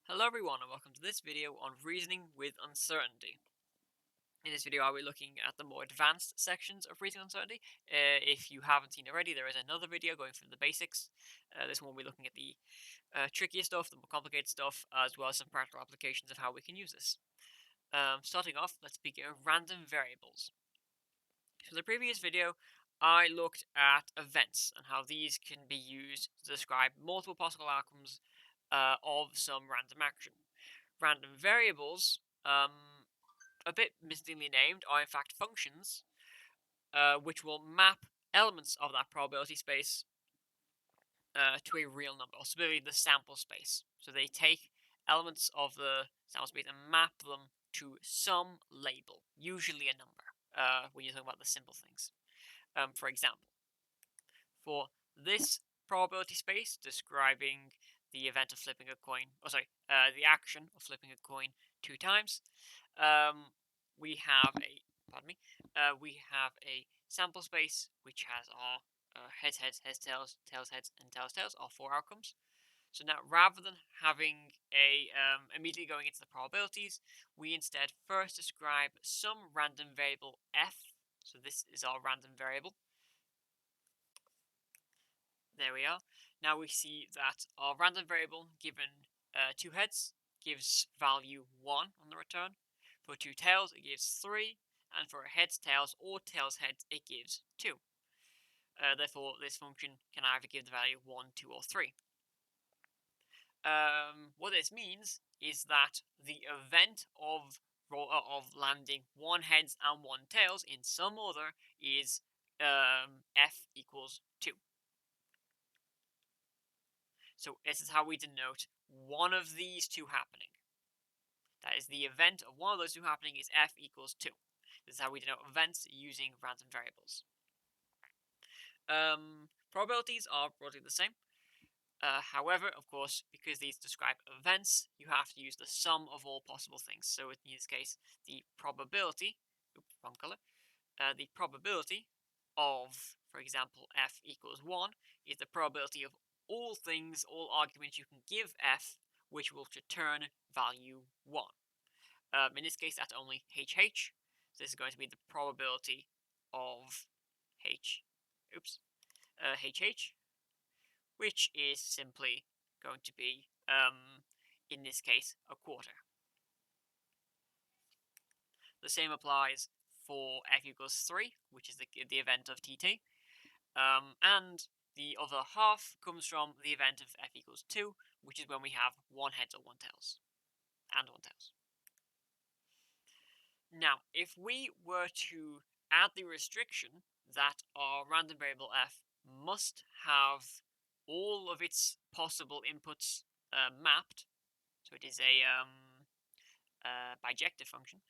Hello everyone and welcome to this video on reasoning with uncertainty. In this video I'll be looking at the more advanced sections of reasoning with uncertainty. If you haven't seen already, there is another video going through the basics. This one will be looking at the trickier stuff, the more complicated stuff, as well as some practical applications of how we can use this. Starting off, let's begin with random variables. So in the previous video, I looked at events and how these can be used to describe multiple possible outcomes of some random action. Random variables, a bit misleadingly named, are in fact functions which will map elements of that probability space to a real number, or specifically the sample space. So they take elements of the sample space and map them to some label, usually a number, when you're talking about the simple things. For example, for this probability space describing the event of flipping a coin, the action of flipping a coin 2 times, we have a sample space which has our heads, heads, tails, heads, and tails, our 4 outcomes. So now, rather than having a immediately going into the probabilities, we instead first describe some random variable f. So this is our random variable. There we are. Now we see that our random variable given 2 heads gives value 1 on the return. For 2 tails, it gives 3. And for heads, tails, or tails, heads, it gives 2. Therefore, this function can either give the value 1, 2, or 3. What this means is that the event of landing 1 heads and 1 tails in some order is f equals 2. So this is how we denote one of these two happening. That is, the event of one of those two happening is f equals 2. This is how we denote events using random variables. Probabilities are broadly the same. However, of course, because these describe events, you have to use the sum of all possible things. So in this case, the probability, wrong color, the probability of, for example, f equals 1 is the probability of all things, all arguments you can give f, which will return value 1. In this case, that's only HH. So this is going to be the probability of HH, which is simply going to be, in this case, a quarter. The same applies for f equals 3, which is the event of TT. And the other half comes from the event of f equals 2, which is when we have 1 heads or 1 tails, and 1 tails. Now, if we were to add the restriction that our random variable f must have all of its possible inputs mapped, so it is a bijective function,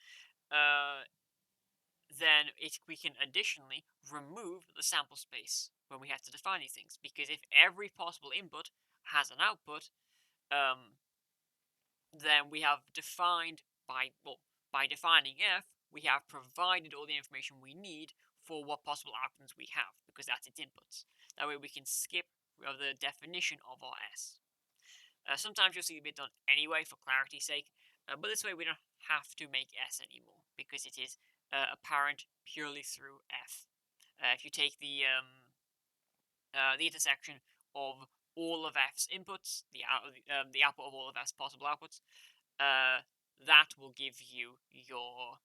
then we can additionally remove the sample space when we have to define these things, because if every possible input has an output, then we have defined by defining f, we have provided all the information we need for what possible outcomes we have, because that's its inputs. That way we can skip the definition of our s. Sometimes you'll see a bit done anyway for clarity's sake, but this way we don't have to make s anymore, because it is apparent purely through f. If you take the intersection of all of f's inputs, the output of all of f's possible outputs, that will give you your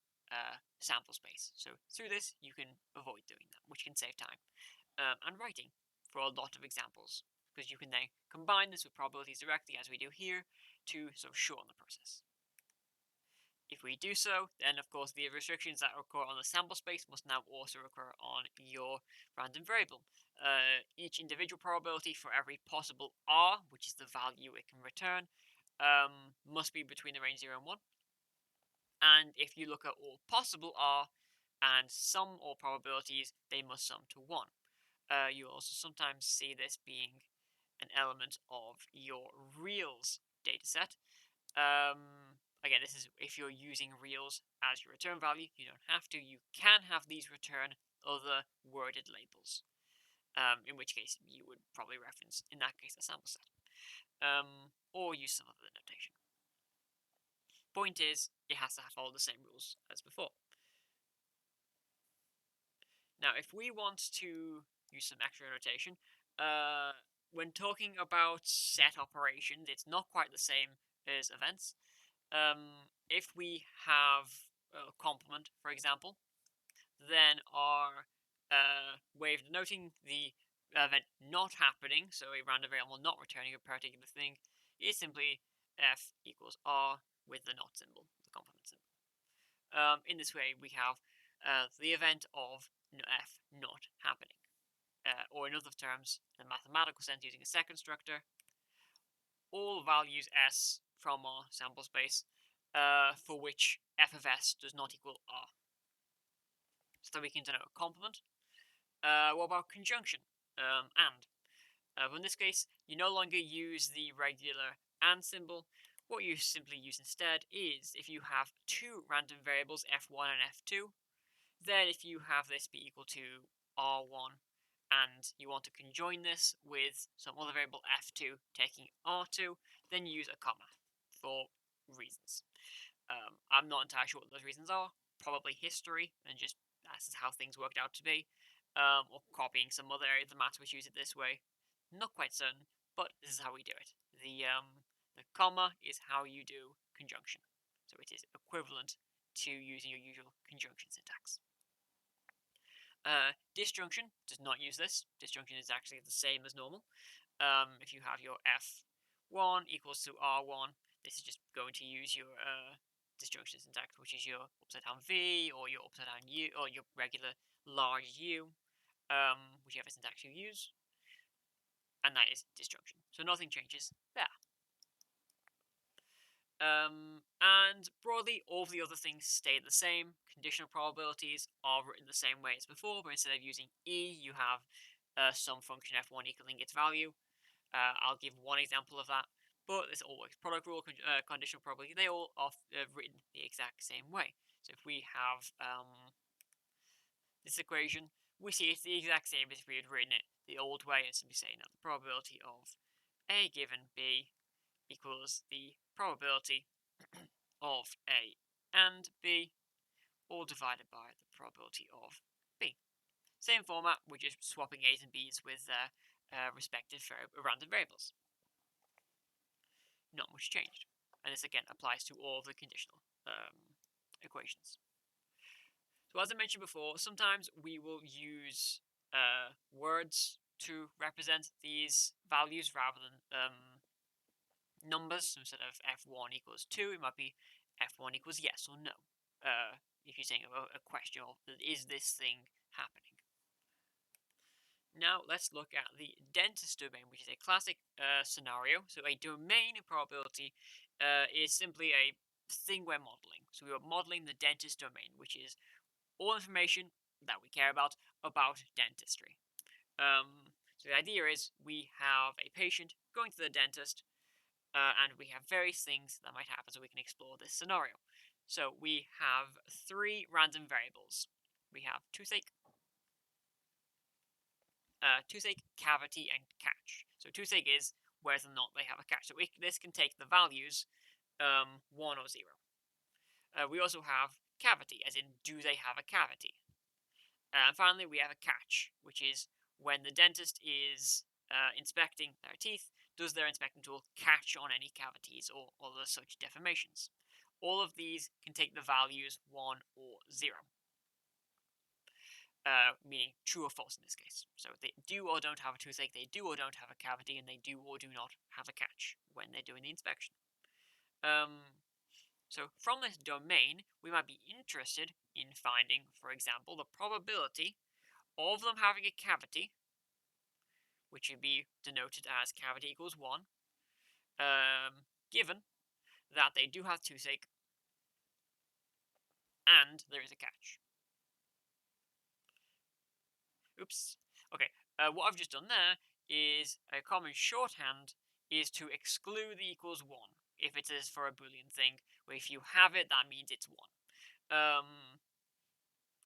sample space. So through this, you can avoid doing that, which can save time and writing for a lot of examples, because you can then combine this with probabilities directly, as we do here, to sort of shorten the process. If we do so, then of course the restrictions that occur on the sample space must now also occur on your random variable. Each individual probability for every possible r, which is the value it can return, must be between the range 0 and 1. And if you look at all possible r and sum all probabilities, they must sum to 1. You also sometimes see this being an element of your reals dataset. Again, this is if you're using reals as your return value. You don't have to. You can have these return other worded labels, in which case you would probably reference, in that case, a sample set, or use some other notation. Point is, it has to follow the same rules as before. Now, if we want to use some extra notation, when talking about set operations, it's not quite the same as events. If we have a complement, for example, then our way of denoting the event not happening, so a random variable not returning a particular thing, is simply f equals r with the not symbol, the complement symbol. In this way, we have the event of f not happening. Or in other terms, in a mathematical sense, using a second structure, all values s from our sample space for which f of s does not equal r. So we can denote a complement. What about conjunction? And. In this case, you no longer use the regular and symbol. What you simply use instead is, if you have two random variables, f1 and f2, then if you have this be equal to r1, and you want to conjoin this with some other variable f2 taking r2, then you use a comma for reasons. I'm not entirely sure what those reasons are. Probably history, and just that's how things worked out to be. Or copying some other area of the maths which use it this way. Not quite certain, but this is how we do it. The comma is how you do conjunction. So it is equivalent to using your usual conjunction syntax. Disjunction does not use this. Disjunction is actually the same as normal. If you have your f1 equals to r1, this is just going to use your disjunction syntax, which is your upside down v, or your upside down u, or your regular large u, whichever syntax you use. And that is disjunction. So nothing changes there. And broadly, all of the other things stay the same. Conditional probabilities are written the same way as before, but instead of using e, you have some function f1 equaling its value. I'll give one example of that, but this all works. Product rule, conditional probability, they all are written the exact same way. So if we have this equation, we see it's the exact same as if we had written it the old way, and simply saying that the probability of a given b equals the probability of a and b, all divided by the probability of b. Same format, we're just swapping a's and b's with their respective random variables. Not much changed. And this again applies to all of the conditional equations. So as I mentioned before, sometimes we will use words to represent these values rather than numbers. So instead of f1 equals 2, it might be f1 equals yes or no. If you're saying a question of, is this thing happening? Now let's look at the dentist domain, which is a classic scenario. So a domain in probability is simply a thing we're modeling. So we are modeling the dentist domain, which is all information that we care about dentistry. So the idea is we have a patient going to the dentist, and we have various things that might happen, so we can explore this scenario. So we have three random variables. We have toothache, cavity, and catch. So toothache is whether or not they have a catch. So this can take the values 1 or 0. We also have cavity, as in do they have a cavity? And finally, we have a catch, which is when the dentist is inspecting their teeth, does their inspecting tool catch on any cavities or other such deformations? All of these can take the values 1 or 0. Meaning true or false in this case. So they do or don't have a toothache, they do or don't have a cavity, and they do or do not have a catch when they're doing the inspection. So from this domain, we might be interested in finding, for example, the probability of them having a cavity, which would be denoted as cavity equals 1, given that they do have toothache and there is a catch. Oops. Okay, what I've just done there is a common shorthand is to exclude the equals 1 if it is for a Boolean thing, where if you have it, that means it's 1.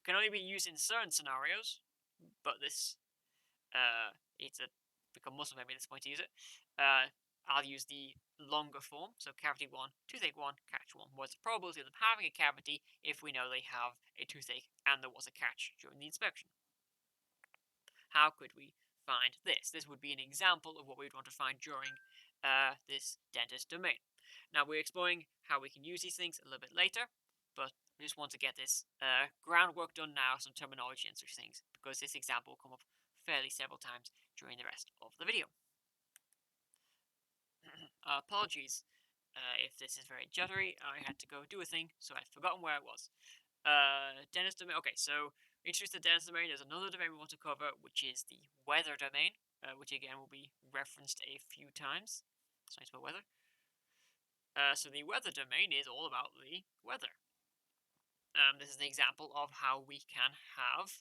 Can only be used in certain scenarios, but this it's become muscle memory at this point to use it. I'll use the longer form, so cavity 1, toothache 1, catch 1. What's the probability of them having a cavity if we know they have a toothache and there was a catch during the inspection? How could we find this? This would be an example of what we'd want to find during this dentist domain. Now, we're exploring how we can use these things a little bit later, but we just want to get this groundwork done now, some terminology and such things, because this example will come up fairly several times during the rest of the video. Apologies if this is very jittery. I had to go do a thing, so I'd forgotten where I was. Dentist domain. Okay, so introduce the dentist domain. There's another domain we want to cover, which is the weather domain, which again will be referenced a few times. So it's about weather. So the weather domain is all about the weather. This is an example of how we can have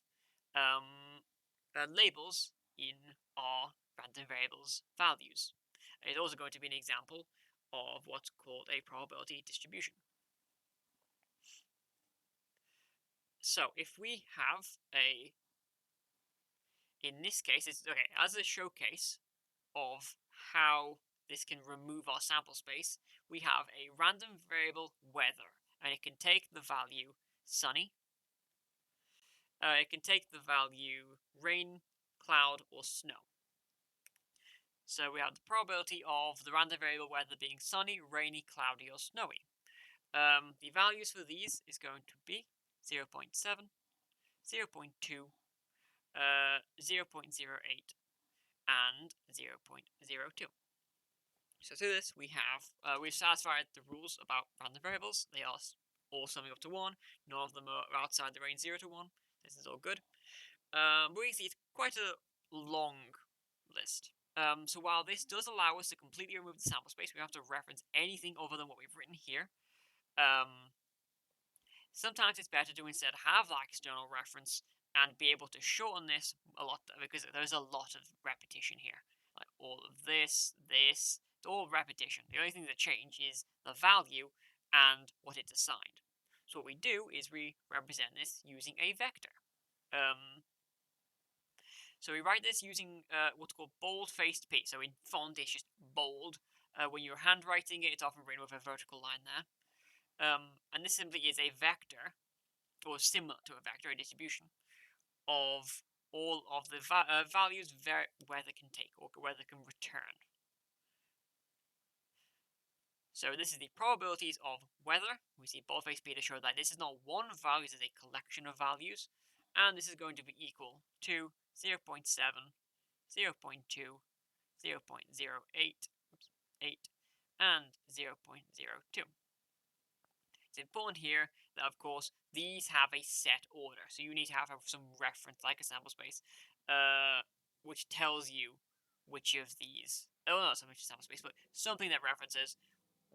labels in our random variables values. It's also going to be an example of what's called a probability distribution. So if we have in this case, it's okay, as a showcase of how this can remove our sample space, we have a random variable weather, and it can take the value sunny, it can take the value rain, cloud, or snow. So we have the probability of the random variable weather being sunny, rainy, cloudy, or snowy. The values for these is going to be 0.7, 0.2, 0.08, and 0.02. So to this, we've satisfied the rules about random variables. They are all summing up to 1. None of them are outside the range 0 to 1. This is all good. But we see it's quite a long list. So while this does allow us to completely remove the sample space, we have to reference anything other than what we've written here. Sometimes it's better to instead have that external reference and be able to shorten this a lot, because there's a lot of repetition here. Like all of this, it's all repetition. The only thing that change is the value and what it's assigned. So what we do is we represent this using a vector. So we write this using what's called bold-faced P. So in font, it's just bold. When you're handwriting it, it's often written with a vertical line there. And this simply is a vector, or similar to a vector, a distribution, of all of the values weather can take, or weather can return. So this is the probabilities of weather. We see bold-faced P to show that this is not one value, this is a collection of values. And this is going to be equal to 0.7, 0.2, 0.08, 8, and 0.02. It's important here that, of course, these have a set order. So you need to have some reference, like a sample space, which tells you which of these, not so much a sample space, but something that references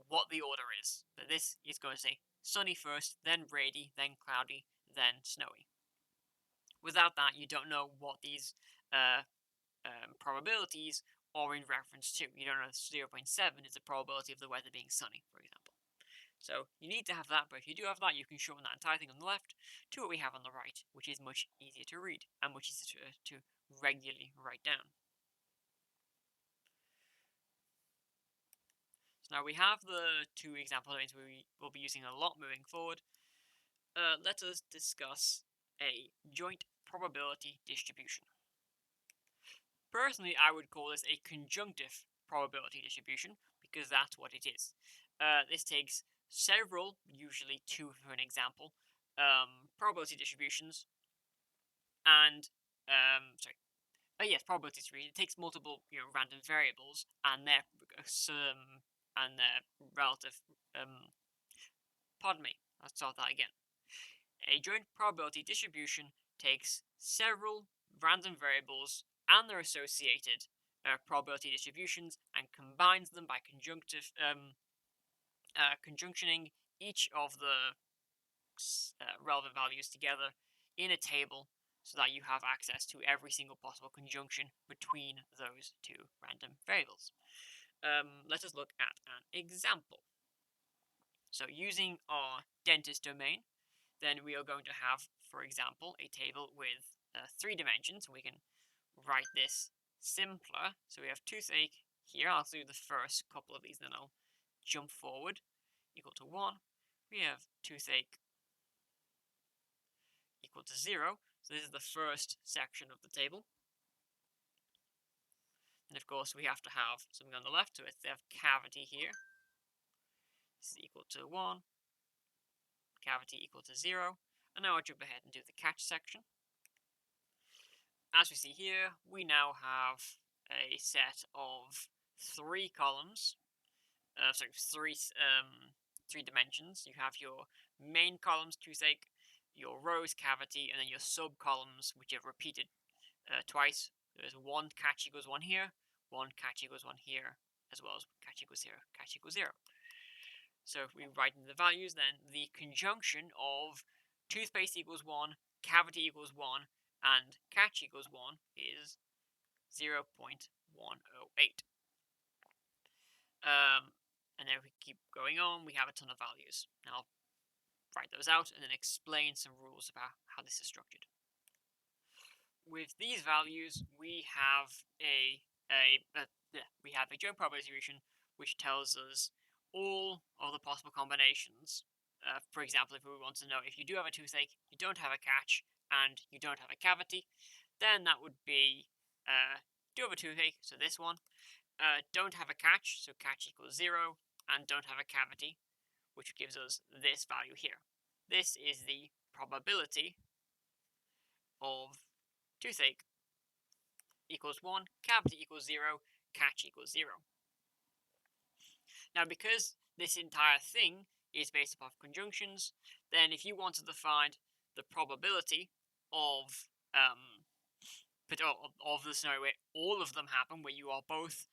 what the order is. But this is going to say sunny first, then rainy, then cloudy, then snowy. Without that, you don't know what these probabilities are in reference to. You don't know 0.7 is the probability of the weather being sunny, for example. So you need to have that, but if you do have that, you can shorten that entire thing on the left to what we have on the right, which is much easier to read and much easier to regularly write down. So now we have the two example domains we will be using a lot moving forward. Let us discuss a joint probability distribution. Personally, I would call this a conjunctive probability distribution, because that's what it is. This takes several, usually two for an example, probability distributions, and probability distribution. It takes multiple, random variables and their relative. Pardon me. Let's start that again. A joint probability distribution takes several random variables and their associated probability distributions and combines them by conjunctioning each of the relevant values together in a table, so that you have access to every single possible conjunction between those two random variables. Let us look at an example. So using our dentist domain, then we are going to have, for example, a table with 3 dimensions. We can write this simpler. So we have toothache, here. I'll do the first couple of these, then I'll jump forward. Equal to 1. We have toothache equal to 0. So this is the first section of the table. And of course, we have to have something on the left, so it's the cavity here. This is equal to 1. Cavity equal to 0. And now I'll jump ahead and do the catch section. As we see here, we now have a set of 3 columns. Three dimensions. You have your main columns, toothache, your rows, cavity, and then your sub columns, which have repeated twice. There's 1 catch equals 1 here, 1 catch equals 1 here, as well as catch equals 0, catch equals 0. So if we write in the values, then the conjunction of toothpaste equals 1, cavity equals 1, and catch equals 1 is 0.108. And then if we keep going on, we have a ton of values. Now I'll write those out and then explain some rules about how this is structured. With these values, we have a joint probability distribution which tells us all of the possible combinations. For example, if we want to know if you do have a toothache, you don't have a catch, and you don't have a cavity, then that would be do have a toothache, so this one, don't have a catch, so catch equals 0, and don't have a cavity, which gives us this value here. This is the probability of toothache equals 1, cavity equals 0, catch equals 0. Now, because this entire thing is based upon conjunctions, then if you wanted to find the probability of the scenario where all of them happen, where you are both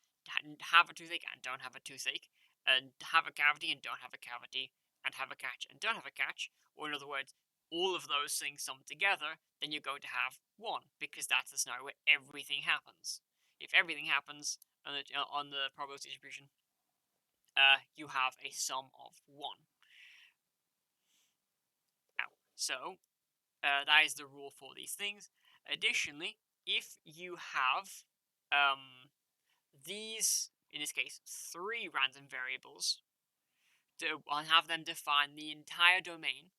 have a toothache and don't have a toothache, and have a cavity and don't have a cavity, and have a catch and don't have a catch, or in other words, all of those things summed together, then you're going to have 1, because that's the scenario where everything happens. If everything happens on the probability distribution, you have a sum of 1. So that is the rule for these things. Additionally, if you have these, in this case, 3 random variables, and have them define the entire domain,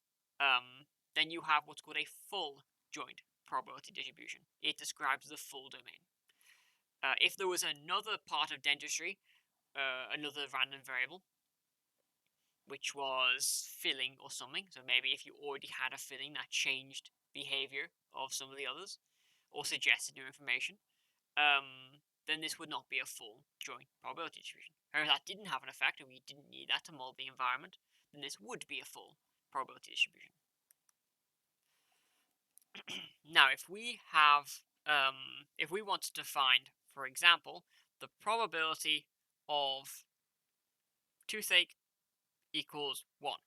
then you have what's called a full joint probability distribution. It describes the full domain. If there was another part of dentistry, another random variable, which was filling or something, so maybe if you already had a filling that changed behavior of some of the others, or suggested new information, then this would not be a full joint probability distribution. However, if that didn't have an effect, and we didn't need that to mold the environment, then this would be a full probability distribution. Now, if we wanted to find, for example, the probability of toothache equals 1,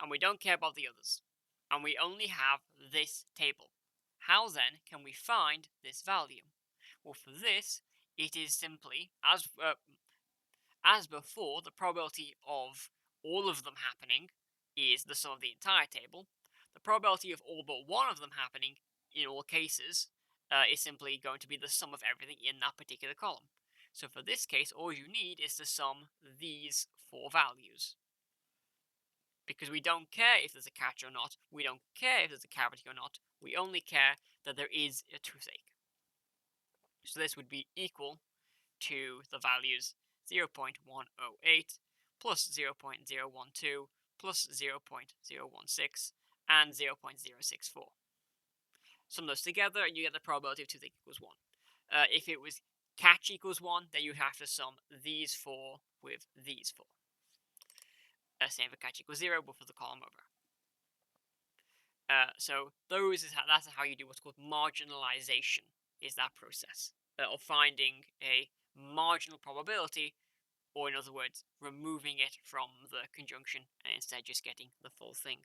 and we don't care about the others, and we only have this table, how then can we find this value? Well, for this, it is simply, as before, the probability of all of them happening is the sum of the entire table. The probability of all but one of them happening in all cases is simply going to be the sum of everything in that particular column. So for this case, all you need is to sum these 4 values. Because we don't care if there's a catch or not, we don't care if there's a cavity or not, we only care that there is a toothache. So this would be equal to the values 0.108 plus 0.012 plus 0.016 and 0.064. Sum those together and you get the probability of toothache equals 1. If it was catch equals 1, then you have to sum these 4 with these 4. Same for catch equals 0, but for the column over. So that's how you do what's called marginalisation, is that process of finding a marginal probability, or in other words, removing it from the conjunction and instead just getting the full thing.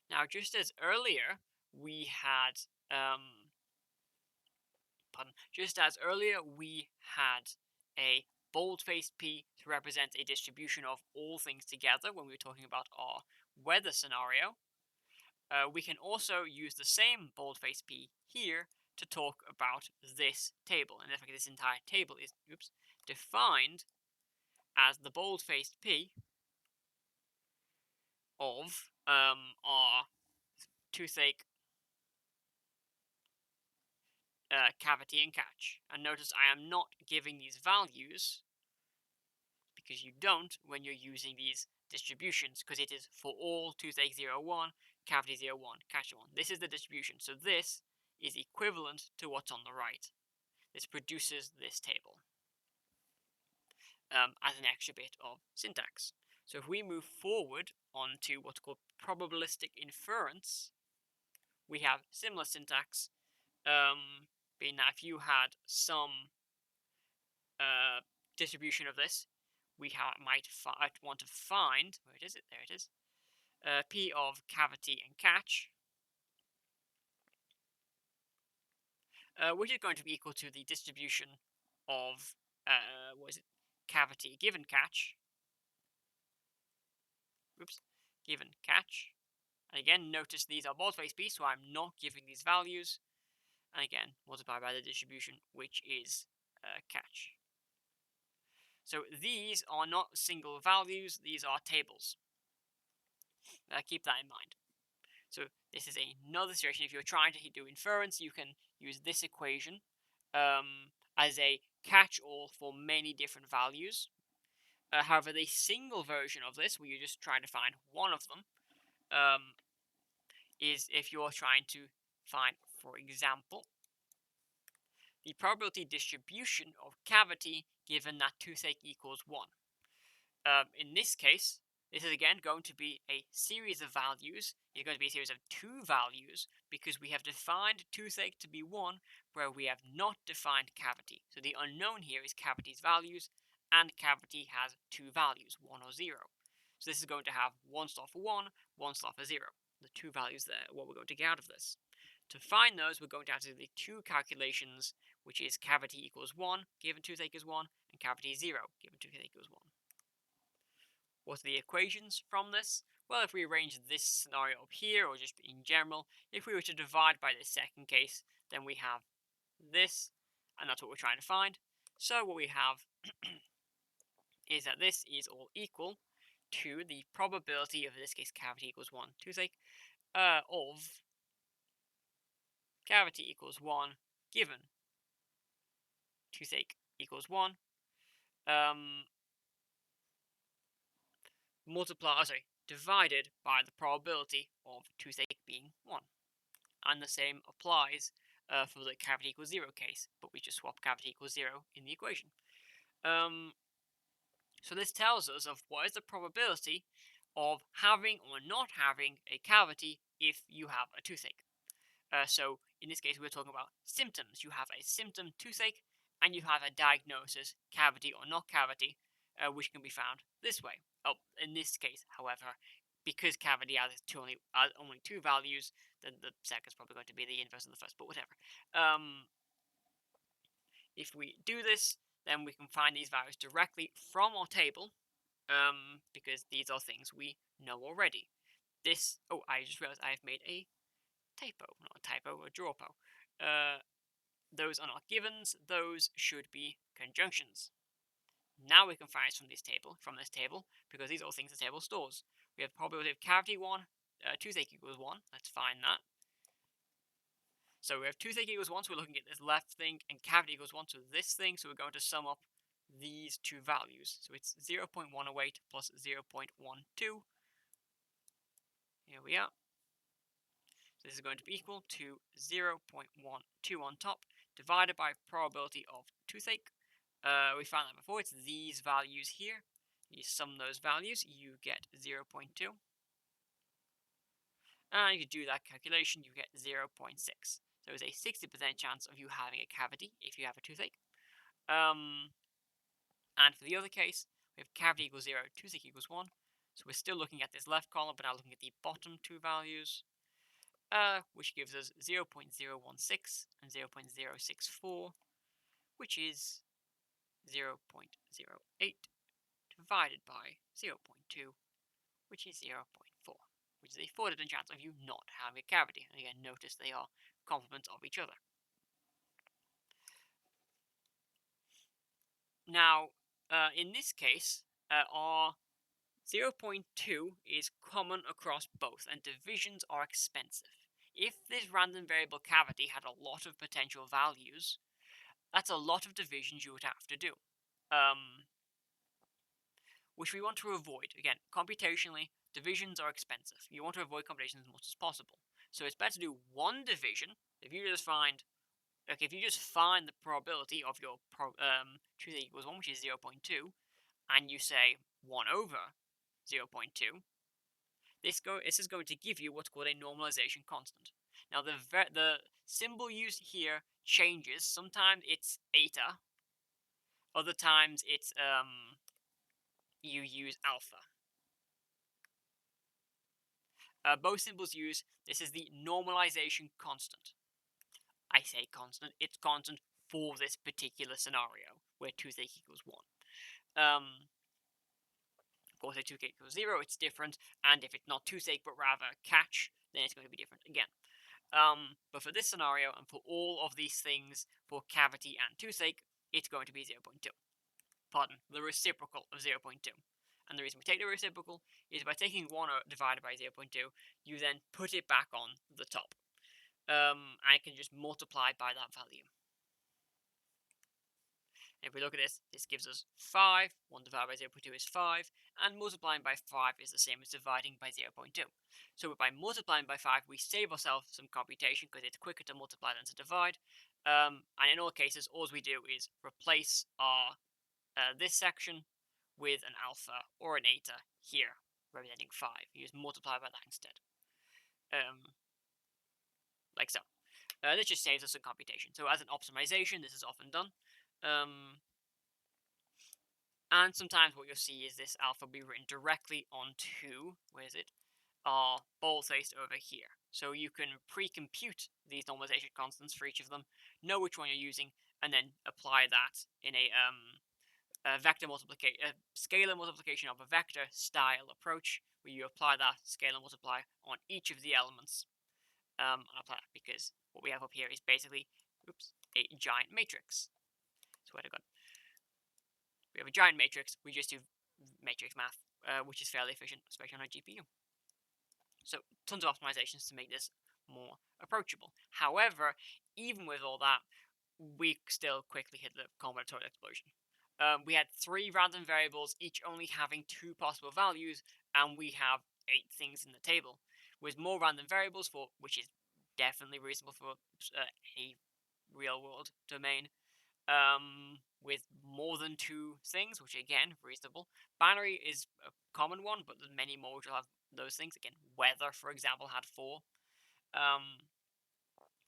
Now, just as earlier we had a bold-faced P to represent a distribution of all things together when we were talking about our weather scenario, we can also use the same bold-faced P here to talk about this table. And in fact, this entire table is defined as the bold-faced P of our toothache, cavity, and catch. And notice I am not giving these values because you don't when you're using these distributions, because it is for all toothache 0, 1, cavity 0, 1, catch 1. This is the distribution. So this is equivalent to what's on the right. This produces this table as an extra bit of syntax. So if we move forward onto what's called probabilistic inference, we have similar syntax, being that if you had some distribution of this, we might want to find, where is it? There it is. P of cavity and catch, which is going to be equal to the distribution of cavity given catch. Given catch. And again, notice these are bold-faced P, so I'm not giving these values. And again, multiply by the distribution, which is catch. So these are not single values, these are tables. Keep that in mind. So this is another situation. If you're trying to do inference, you can use this equation as a catch-all for many different values. However, the single version of this, where you're just trying to find one of them, is if you're trying to find, for example, the probability distribution of cavity given that toothache equals 1. In this case, this is again going to be a series of values. It's going to be a series of 2 values because we have defined toothache to be 1 where we have not defined cavity. So the unknown here is cavity's values, and cavity has 2 values, 1 or 0. So this is going to have one slot for 1, one slot for 0. The 2 values there are what we're going to get out of this. To find those, we're going to have to do the 2 calculations, which is cavity equals 1, given toothache is 1, and cavity 0, given toothache equals 1. What are the equations from this? Well, if we arrange this scenario up here, or just in general, if we were to divide by this second case, then we have this, and that's what we're trying to find. So what we have is that this is all equal to the probability of, in this case, cavity equals 1 toothache, of cavity equals 1 given toothache equals 1, divided by the probability of toothache being 1. And the same applies for the cavity equals 0 case, but we just swap cavity equals 0 in the equation. So this tells us of what is the probability of having or not having a cavity if you have a toothache. So in this case, we're talking about symptoms. You have a symptom toothache, and you have a diagnosis cavity or not cavity, which can be found this way. Oh, in this case, however, because cavity has only 2 values, then the second is probably going to be the inverse of the first, but whatever. If we do this, then we can find these values directly from our table, because these are things we know already. I just realized I've made a typo, not a typo, a drawpo. Those are not givens, those should be conjunctions. Now we can find from this table, because these are all things the table stores. We have probability of cavity 1, toothache equals 1, let's find that. So we have toothache equals 1, so we're looking at this left thing, and cavity equals 1, so this thing, so we're going to sum up these 2 values. So it's 0.108 plus 0.12. Here we are. So this is going to be equal to 0.12 on top, divided by probability of toothache. We found that before, it's these values here. You sum those values, you get 0.2. And if you do that calculation, you get 0.6. So there's a 60% chance of you having a cavity if you have a toothache. And for the other case, we have cavity equals 0, toothache equals 1. So we're still looking at this left column, but now looking at the bottom 2 values, which gives us 0.016 and 0.064, which is 0.08 divided by 0.2, which is 0.4, which is a 4% chance of you not having a cavity. And again, notice they are complements of each other. Now, in this case, our 0.2 is common across both, and divisions are expensive. If this random variable cavity had a lot of potential values, that's a lot of divisions you would have to do, which we want to avoid. Again, computationally, divisions are expensive. You want to avoid computations as much as possible. So it's better to do one division. If you just find the probability of your truth equals 1, which is 0.2, and you say 1 over 0.2, this is going to give you what's called a normalization constant. Now, the symbol used here changes. Sometimes it's eta. Other times it's you use alpha. Both symbols use this is the normalization constant. I say constant. It's constant for this particular scenario where toothache equals 1. Of course, if toothache equals 0, it's different, and if it's not toothache but rather catch, then it's going to be different again. But for this scenario, and for all of these things, for cavity and toothache, it's going to be 0.2. Pardon, the reciprocal of 0.2. And the reason we take the reciprocal is by taking 1 divided by 0.2, you then put it back on the top. And it can just multiply by that value. If we look at this gives us 5. 1 divided by 0.2 is 5. And multiplying by 5 is the same as dividing by 0.2. So by multiplying by 5, we save ourselves some computation because it's quicker to multiply than to divide. And in all cases, all we do is replace our this section with an alpha or an eta here, representing 5. You just multiply by that instead. Like so. This just saves us some computation. So as an optimization, this is often done. And sometimes what you'll see is this alpha be written directly onto, where is it? Our boldface over here. So you can pre-compute these normalization constants for each of them, know which one you're using, and then apply that in a scalar multiplication of a vector style approach, where you apply that scalar multiply on each of the elements. I'll apply that because what we have up here is basically, a giant matrix. So where to go? We have a giant matrix. We just do matrix math, which is fairly efficient, especially on a GPU. So tons of optimizations to make this more approachable. However, even with all that, we still quickly hit the combinatorial explosion. We had 3 random variables, each only having 2 possible values, and we have 8 things in the table. With more random variables, which is definitely reasonable for a real-world domain, with more than 2 things, which again, reasonable. Binary is a common one, but there's many more which will have those things. Again, weather, for example, had 4.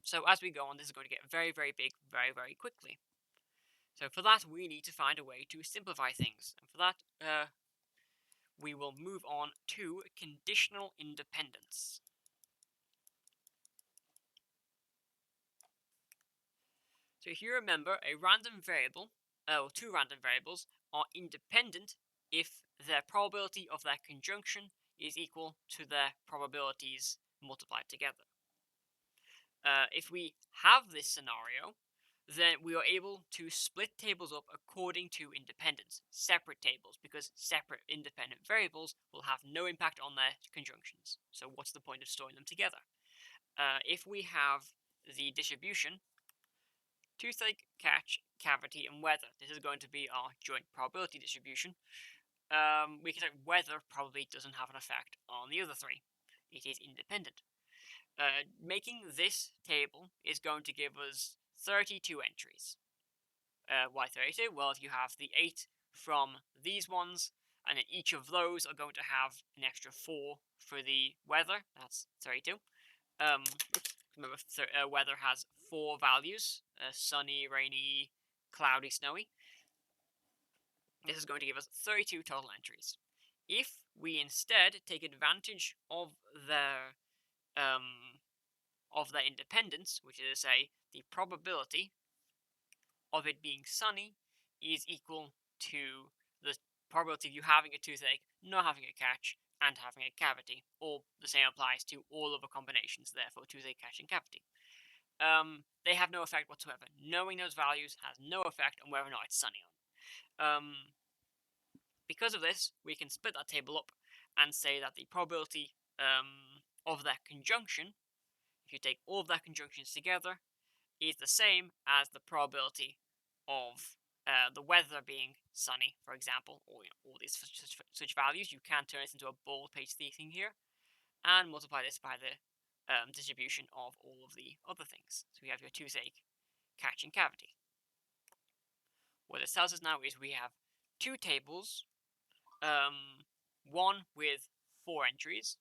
So as we go on, this is going to get very, very big very, very quickly. So for that, we need to find a way to simplify things. And for that, we will move on to conditional independence. So if you remember, a random variable, or 2 random variables, are independent if their probability of their conjunction is equal to their probabilities multiplied together. If we have this scenario, then we are able to split tables up according to independence, separate tables, because separate independent variables will have no impact on their conjunctions. So what's the point of storing them together? If we have the distribution, toothache, catch, cavity, and weather, this is going to be our joint probability distribution. We can say weather probably doesn't have an effect on the other 3. It is independent. Making this table is going to give us 32 entries. Why 32? Well, if you have the 8 from these ones, and then each of those are going to have an extra 4 for the weather, that's 32. Remember, weather has 4 values, sunny, rainy, cloudy, snowy. This is going to give us 32 total entries. If we instead take advantage of their independence, which is to say the probability of it being sunny is equal to the probability of you having a toothache, not having a catch, and having a cavity. Or the same applies to all other combinations, therefore toothache, catch, and cavity. They have no effect whatsoever. Knowing those values has no effect on whether or not it's sunny on. Because of this, we can split that table up and say that the probability of that conjunction, if you take all of their conjunctions together, is the same as the probability of the weather being sunny, for example, or all these such values. You can turn this into a bold page thing here, and multiply this by the distribution of all of the other things. So we have your toothache, catch, and cavity. What this tells us now is we have two tables, one with 4 entries,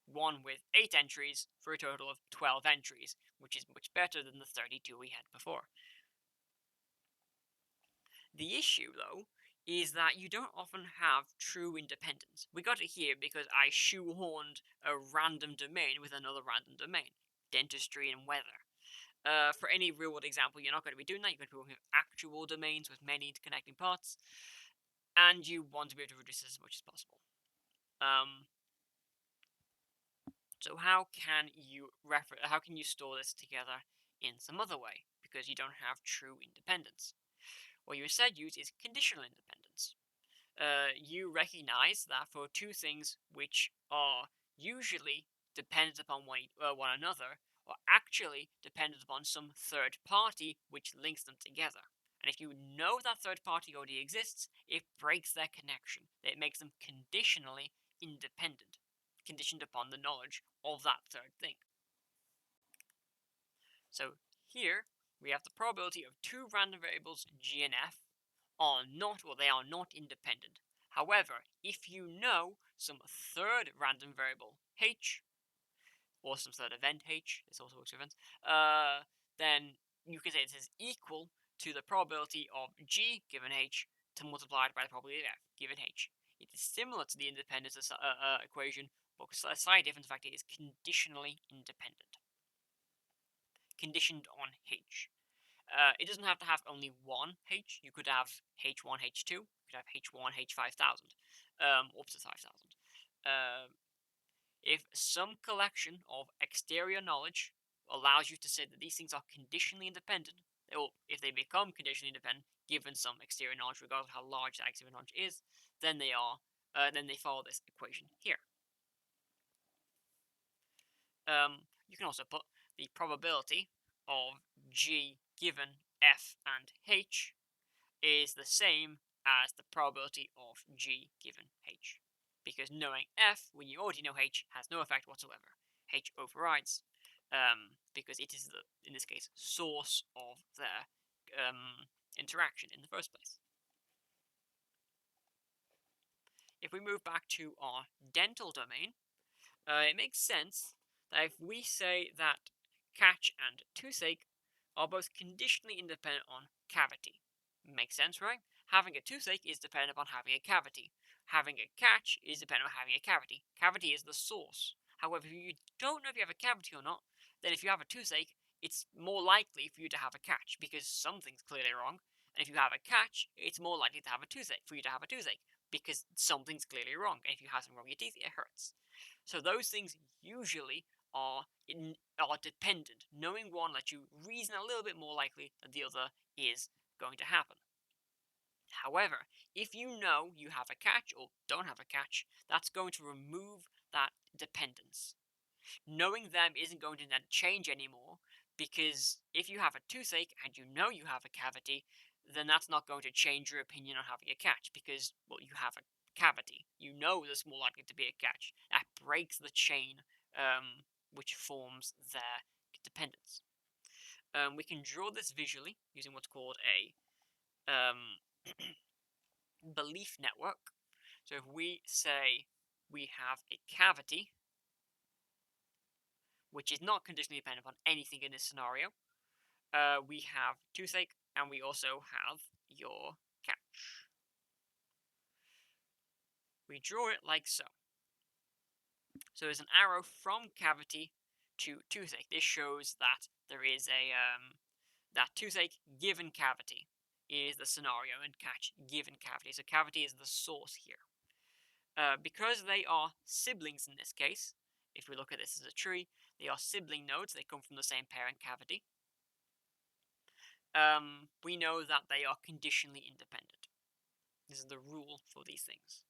one with 8 entries, for a total of 12 entries, which is much better than the 32 we had before. The issue, though, is that you don't often have true independence. We got it here because I shoehorned a random domain with another random domain, dentistry and weather. For any real-world example, you're not going to be doing that. You're going to be working with actual domains with many interconnecting parts, and you want to be able to reduce this as much as possible. So how can you store this together in some other way? Because you don't have true independence. What you instead use is conditional independence. You recognize that for two things which are usually dependent upon one another, are actually dependent upon some third party which links them together. And if you know that third party already exists, it breaks their connection. It makes them conditionally independent, conditioned upon the knowledge of that third thing. So here we have the probability of two random variables g and f they are not independent. However, if you know some third random variable h, or some third event h, this also works for events, then you can say this is equal to the probability of g given h to multiplied by the probability of f given h. It is similar to the independence equation, but a slight difference. In fact, it is conditionally independent, conditioned on h. It doesn't have to have only one h. You could have h1, h2. You could have h1, h5000, up to 5000. If some collection of exterior knowledge allows you to say that these things are conditionally independent, or if they become conditionally independent given some exterior knowledge, regardless of how large that exterior knowledge is, then they follow this equation here. You can also put the probability of g given f and h is the same as the probability of g given h. Because knowing f when you already know h has no effect whatsoever. H overrides, because it is in this case, source of their interaction in the first place. If we move back to our dental domain, it makes sense that if we say that catch and toothache are both conditionally independent on cavity. Makes sense, right? Having a toothache is dependent upon having a cavity. Having a catch is dependent on having a cavity. Cavity is the source. However, if you don't know if you have a cavity or not, then if you have a toothache, it's more likely for you to have a catch because something's clearly wrong. And if you have a catch, it's more likely to have a toothache for you to have a toothache because something's clearly wrong. And if you have something wrong with your teeth, it hurts. So those things usually are dependent. Knowing one lets you reason a little bit more likely that the other is going to happen. However, if you know you have a catch or don't have a catch, that's going to remove that dependence. Knowing them isn't going to then change anymore, because if you have a toothache and you know you have a cavity, then that's not going to change your opinion on having a catch, because, well, you have a cavity. You know there's more likely to be a catch. That breaks the chain which forms their dependence. We can draw this visually using what's called a belief network. So if we say we have a cavity, which is not conditionally dependent upon anything in this scenario, we have toothache, and we also have your catch. We draw it like so. So there's an arrow from cavity to toothache. This shows that there is that toothache given cavity is the scenario, and catch given cavity. So cavity is the source here. Because they are siblings in this case, if we look at this as a tree, they are sibling nodes. They come from the same parent cavity. We know that they are conditionally independent. This is the rule for these things.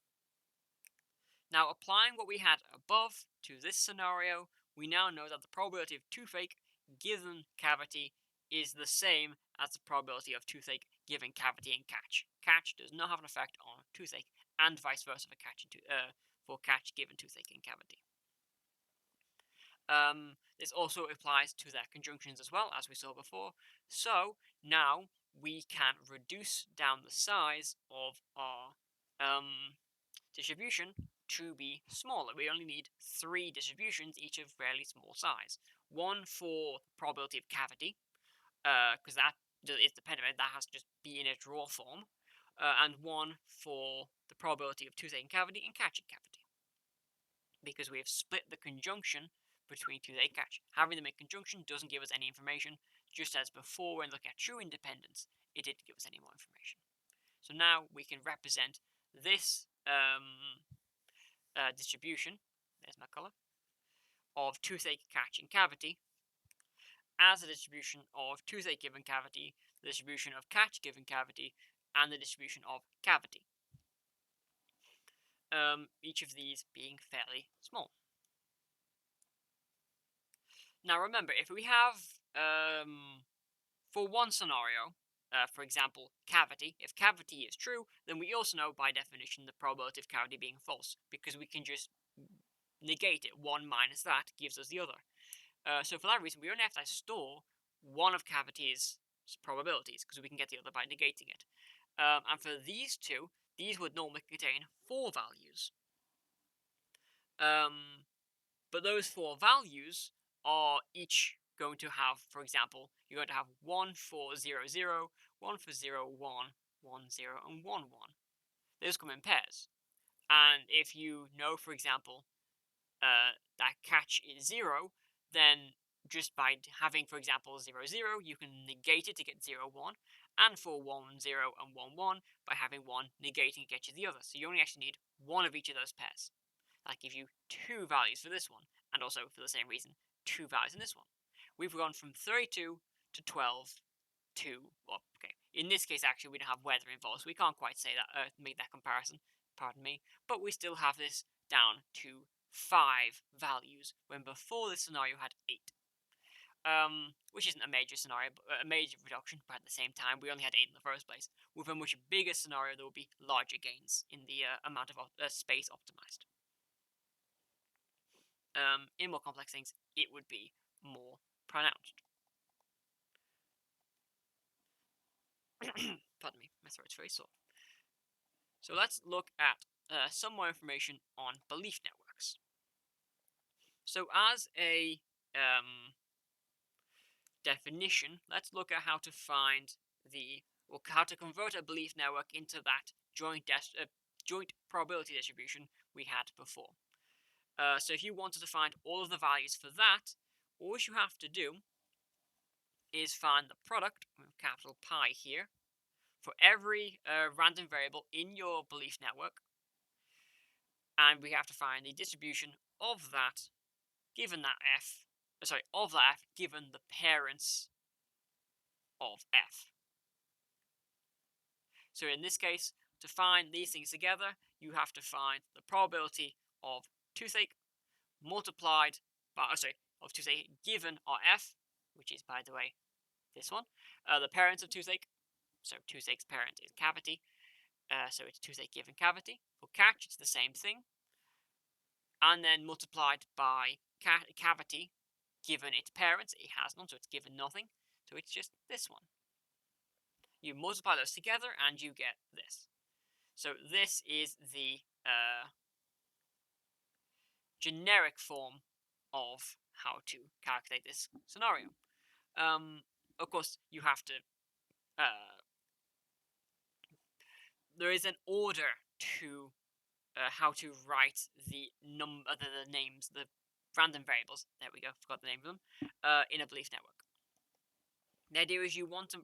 Now, applying what we had above to this scenario, we now know that the probability of toothache given cavity is the same as the probability of toothache given cavity and catch. Catch does not have an effect on toothache, and vice versa for catch given toothache and cavity. This also applies to their conjunctions as well, as we saw before. So now we can reduce down the size of our distribution to be smaller. We only need 3 distributions, each of fairly small size. One for probability of cavity, because that is dependent, that has to just be in its raw form, and one for the probability of toothache and cavity and catching cavity, because we have split the conjunction between toothache and catch. Having them in conjunction doesn't give us any information, just as before when looking at true independence, it didn't give us any more information. So now we can represent this distribution, there's my colour, of toothache, catch, and cavity as a distribution of toothache given cavity, the distribution of catch given cavity, and the distribution of cavity. Each of these being fairly small. Now remember, if we have, for one scenario, for example, cavity, if cavity is true, then we also know by definition the probability of cavity being false, because we can just negate it. 1 minus that gives us the other. So for that reason, we only have to store one of cavity's probabilities, because we can get the other by negating it. And for these two, these would normally contain 4 values. But those 4 values are each going to have, for example, you're going to have 1 for 0, 0, 1 for 0, 1, 1, 0, and 1, 1. Those come in pairs. And if you know, for example, that catch is 0, then just by having, for example, 0, 0, you can negate it to get 0, 1, and for 1, 0, and 1, 1, by having 1 negating to get you the other. So you only actually need one of each of those pairs. That gives you 2 values for this one, and also for the same reason, 2 values in this one. We've gone from 32 to 12 to, well, okay, in this case actually we don't have weather involved, so we can't quite say that, make that comparison, pardon me, but we still have this down to 5 values, when before this scenario had 8. Which isn't a major scenario, but a major reduction, but at the same time, we only had 8 in the first place. With a much bigger scenario, there will be larger gains in the amount of space optimized. In more complex things, it would be more pronounced. Pardon me, my throat's very sore. So let's look at some more information on belief networks. So as a definition, let's look at how to find how to convert a belief network into that joint probability distribution we had before. So if you wanted to find all of the values for that, all you have to do is find the product, with capital pi here, for every random variable in your belief network, and we have to find the distribution of that given that f, given the parents of f. So in this case, to find these things together, you have to find the probability of toothache multiplied by, of toothache given our f, which is, by the way, this one. The parents of toothache, so toothaché's parent is cavity, so it's toothache given cavity. For catch, it's the same thing. And then multiplied by cavity given its parents, it has none, so it's given nothing, so it's just this one. You multiply those together and you get this. So this is the generic form of how to calculate this scenario. Of course, you have to there is an order to how to write the names, the random variables. There we go, forgot the name of them. In a belief network. The idea is you want to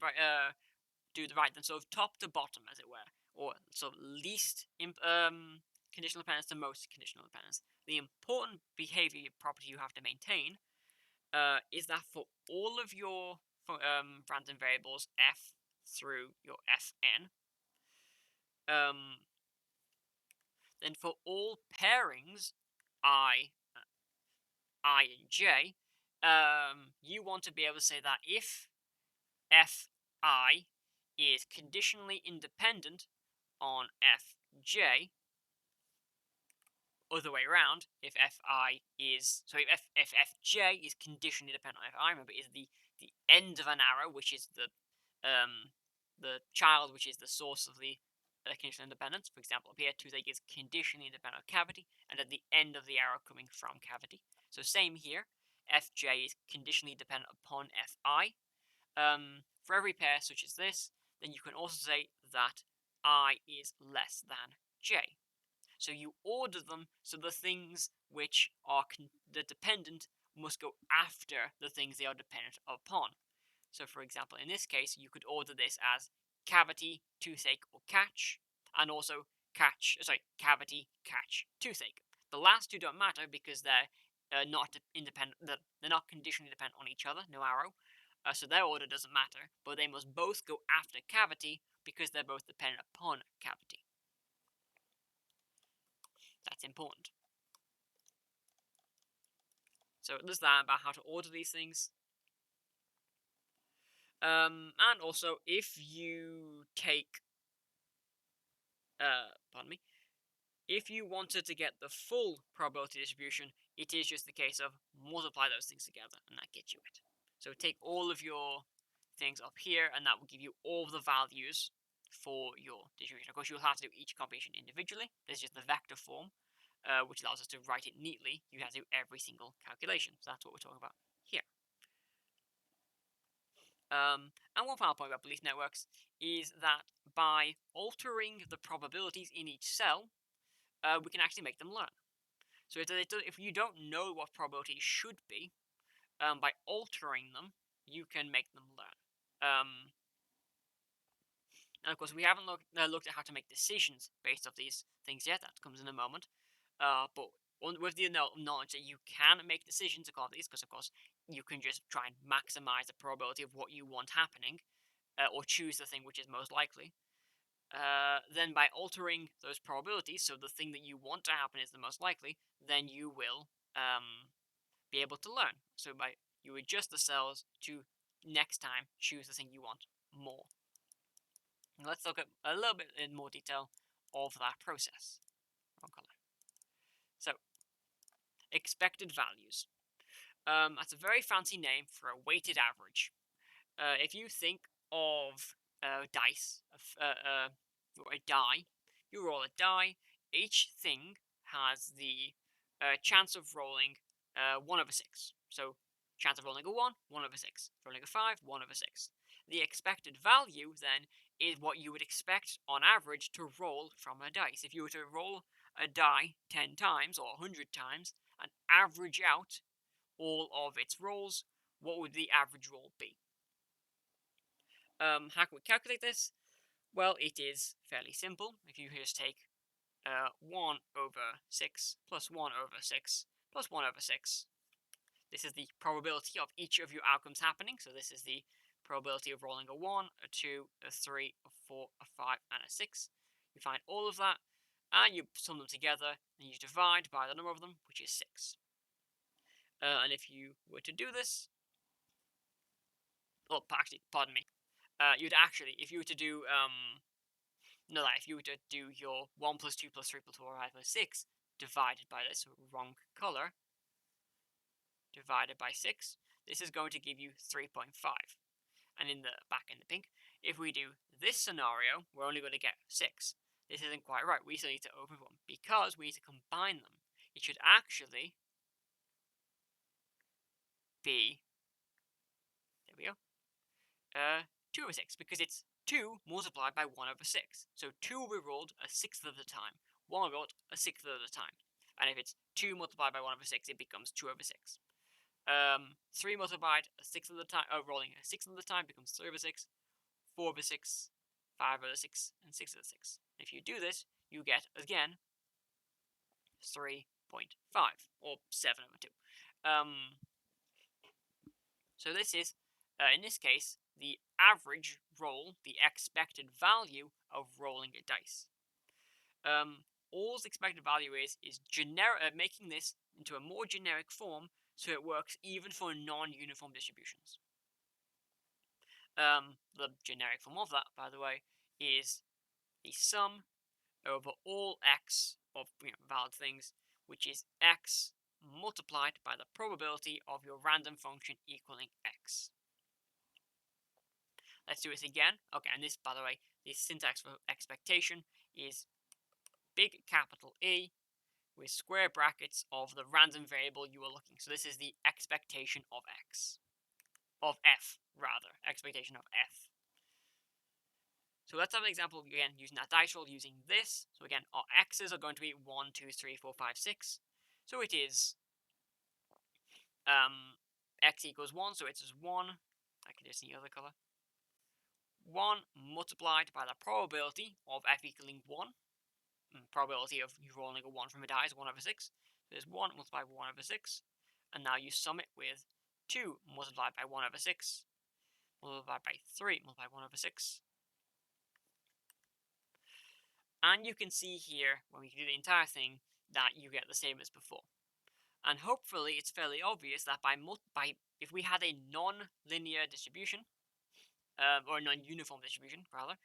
write them sort of top to bottom, as it were, or sort of least conditional dependence to most conditional dependence. The important behavior property you have to maintain is that for all of your random variables f through your fn, then for all pairings I and j, you want to be able to say that if fi is conditionally independent on fj, other way around, if fi is, so if fj is conditionally dependent on fi, remember, is the end of an arrow, which is the child, which is the source of the conditional independence. For example, up here, toothache is conditionally independent of cavity, and at the end of the arrow coming from cavity. So same here, fj is conditionally dependent upon fi. For every pair such as this, then you can also say that I is less than j. So you order them so the things which are the dependent must go after the things they are dependent upon. So for example, in this case, you could order this as cavity, toothache, or catch, and also cavity, catch, toothache. The last two don't matter because they're not independent. They're not conditionally dependent on each other. No arrow. So their order doesn't matter, but they must both go after cavity because they're both dependent upon cavity. That's important. So there's that about how to order these things. And also, if you take, if you wanted to get the full probability distribution, it is just the case of multiply those things together, and that gets you it. So take all of your things up here, and that will give you all the values for your distribution. Of course, you'll have to do each combination individually. There's just the vector form, which allows us to write it neatly. You have to do every single calculation. So that's what we're talking about here. And one final point about belief networks is that by altering the probabilities in each cell, we can actually make them learn. So if you don't know what probabilities should be, by altering them, you can make them learn. And of course, we haven't looked at how to make decisions based off these things yet. That comes in a moment. But with the knowledge that you can make decisions according to these, because of course you can just try and maximize the probability of what you want happening, or choose the thing which is most likely. Then by altering those probabilities, so the thing that you want to happen is the most likely, then you will be able to learn. So you adjust the cells to next time choose the thing you want more. And let's look at a little bit in more detail of that process. Wrong color. So expected values. That's a very fancy name for a weighted average. If you think of dice, or a die, you roll a die. Each thing has the chance of rolling 1 over 6. So chance of rolling a 1, 1 over 6. Rolling a 5, 1 over 6. The expected value then is what you would expect on average to roll from a dice. If you were to roll a die 10 times or 100 times and average out all of its rolls, what would the average roll be? How can we calculate this? Well, it is fairly simple. If you just take 1 over 6 plus 1 over 6 plus 1 over 6. This is the probability of each of your outcomes happening. So this is the probability of rolling a 1, a 2, a 3, a 4, a 5, and a 6. You find all of that, and you sum them together, and you divide by the number of them, which is 6. And if you were to do this, oh, actually, pardon me, you'd actually, if you were to do, if you were to do your 1 plus 2 plus 3 plus 4 5 plus 6 divided by this, wrong color, divided by 6, this is going to give you 3.5. And in the back in the pink, if we do this scenario, we're only going to get 6. This isn't quite right. We still need to open one because we need to combine them. It should actually be, there we go, 2 over 6, because it's 2 multiplied by 1 over 6. So 2 will be rolled a sixth of the time. 1 will be rolled a sixth of the time. And if it's 2 multiplied by 1 over 6, it becomes 2 over 6. 3 multiplied a sixth of the time, rolling a sixth of the time becomes 3 over 6, 4 over 6, 5 over 6, and 6 over 6. If you do this, you get, again, 3.5, or 7 over 2. So this is, in this case, the average roll, the expected value of rolling a dice. All's expected value is generic, making this into a more generic form so it works even for non-uniform distributions. The generic form of that, by the way, is the sum over all x of valid things, which is x multiplied by the probability of your random function equaling x. Let's do this again. Okay, and this, by the way, the syntax for expectation is big capital E with square brackets of the random variable you are looking. So this is the expectation of x. Of f, rather. Expectation of f. So let's have an example again using that dice roll using this. So again, our x's are going to be 1, 2, 3, 4, 5, 6. So it is x equals 1, so it's just 1. I can just see the other color. 1 multiplied by the probability of f equaling 1. Probability of you rolling a 1 from a die is 1 over 6. So there's 1 multiplied by 1 over 6. And now you sum it with 2 multiplied by 1 over 6. Multiplied by 3 multiplied by 1 over 6. And you can see here, when we do the entire thing, that you get the same as before. And hopefully it's fairly obvious that if we had a non-linear distribution, or a non-uniform distribution, rather,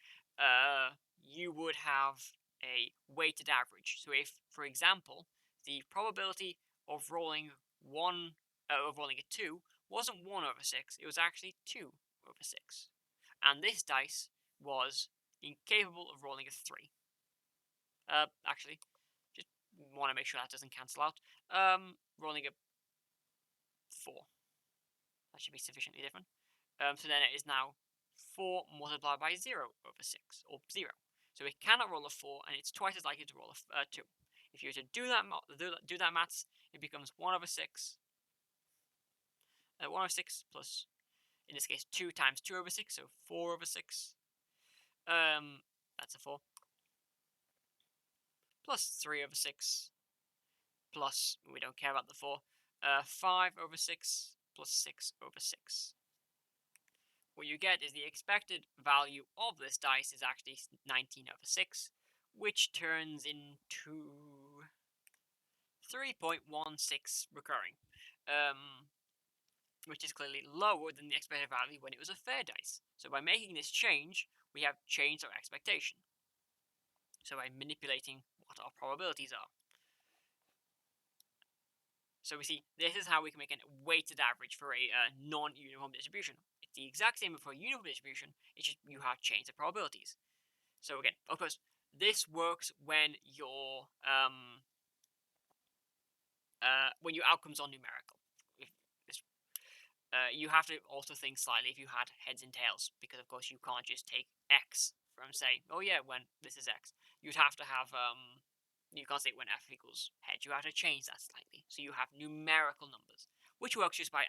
you would have a weighted average. So if, for example, the probability of rolling a 2 wasn't 1 over 6, it was actually 2 over 6. And this dice was incapable of rolling a 3. Actually, just want to make sure that doesn't cancel out. Rolling a 4. That should be sufficiently different. So then it is now 4 multiplied by 0 over 6, or 0. So it cannot roll a 4, and it's twice as likely to roll a 2. If you were to do that maths, it becomes 1 over 6. 1 over 6 plus, in this case, 2 times 2 over 6, so 4 over 6. That's a 4. Plus 3 over 6. Plus, we don't care about the 4. 5 over 6 plus 6 over 6. What you get is the expected value of this dice is actually 19 over 6, which turns into 3.16 recurring, which is clearly lower than the expected value when it was a fair dice. So by making this change, we have changed our expectation. So by manipulating what our probabilities are. So we see this is how we can make a weighted average for a non-uniform distribution. It's the exact same for a uniform distribution, it's just you have changed the probabilities. So again, of course, this works when your outcomes are numerical. You have to also think slightly if you had heads and tails, because of course you can't just take x from say, oh yeah, when this is x. You'd have to have you can't say when f equals head. You have to change that slightly, so you have numerical numbers, which works just by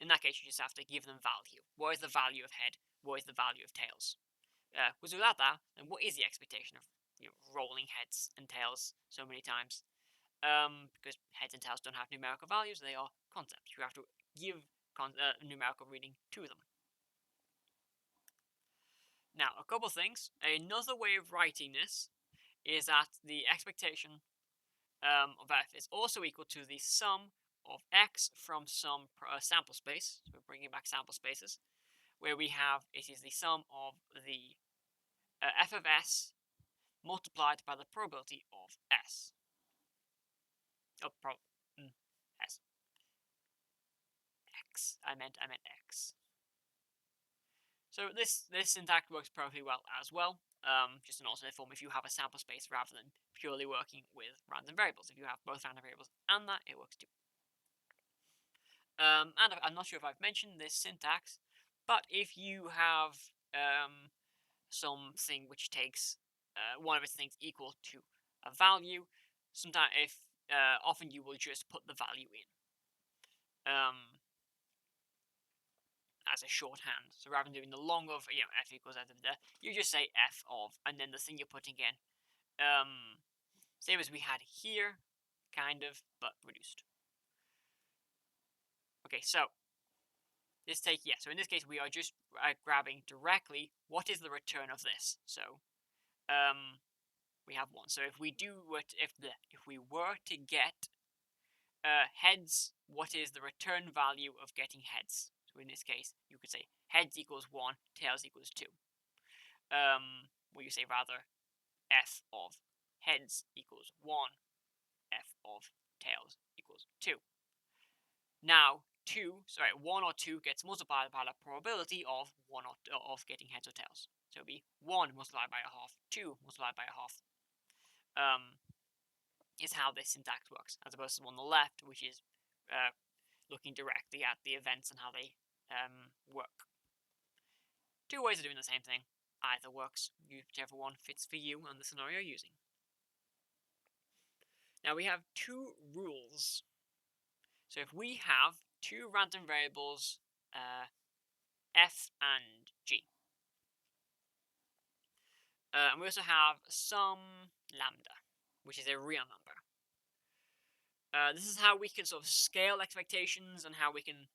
in that case you just have to give them value. What is the value of head? What is the value of tails? Because without that, then what is the expectation of rolling heads and tails so many times? Because heads and tails don't have numerical values; they are concepts. You have to give numerical reading to them. Now, a couple things. Another way of writing this is that the expectation of f is also equal to the sum of x from some sample space. So we're bringing back sample spaces, where we have it is the sum of the f of s multiplied by the probability of s. S. X. I meant x. So this syntax works perfectly well as well. Just an alternate form if you have a sample space rather than purely working with random variables. If you have both random variables and that, it works too. And I'm not sure if I've mentioned this syntax, but if you have something which takes one of its things equal to a value, sometimes often you will just put the value in as a shorthand. So rather than doing the long of f equals you just say f of, and then the thing you're putting in. Same as we had here, kind of, but reduced. Okay, so so in this case we are just grabbing directly what is the return of this. So we have 1. So if we were to get heads, what is the return value of getting heads? So in this case, you could say heads equals 1, tails equals 2. Well, you say rather f of heads equals 1, f of tails equals 2. Now, 1 or 2 gets multiplied by the probability of of getting heads or tails. So it'll be 1 multiplied by a half, 2 multiplied by a half. Is how this syntax works, as opposed to the one on the left, which is looking directly at the events and how they work. 2 ways of doing the same thing. Either works, whichever one fits for you and the scenario you're using. Now we have 2 rules. So if we have 2 random variables, f and g, and we also have some lambda, which is a real number. This is how we can sort of scale expectations and how we can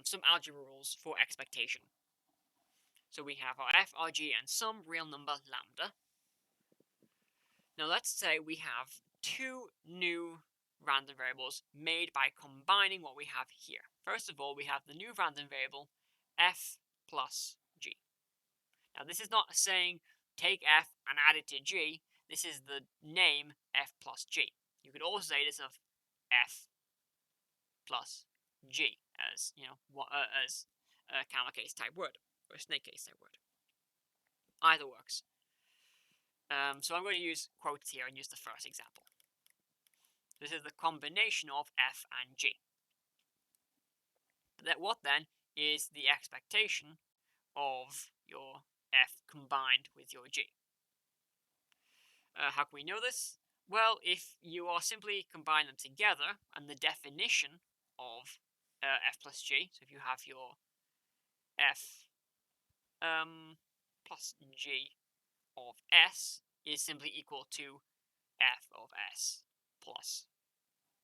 some algebra rules for expectation. So we have our f, our g, and some real number lambda. Now let's say we have 2 new random variables made by combining what we have here. First of all, we have the new random variable f plus g. Now this is not saying take f and add it to g. This is the name f plus g. You could also say this of f plus g as, as a camel case type word or a snake case type word. Either works. So I'm going to use quotes here and use the first example. This is the combination of f and g. What then is the expectation of your f combined with your g? How can we know this? Well, if you are simply combine them together, and the definition of f plus g, so if you have your f plus g of s is simply equal to f of s plus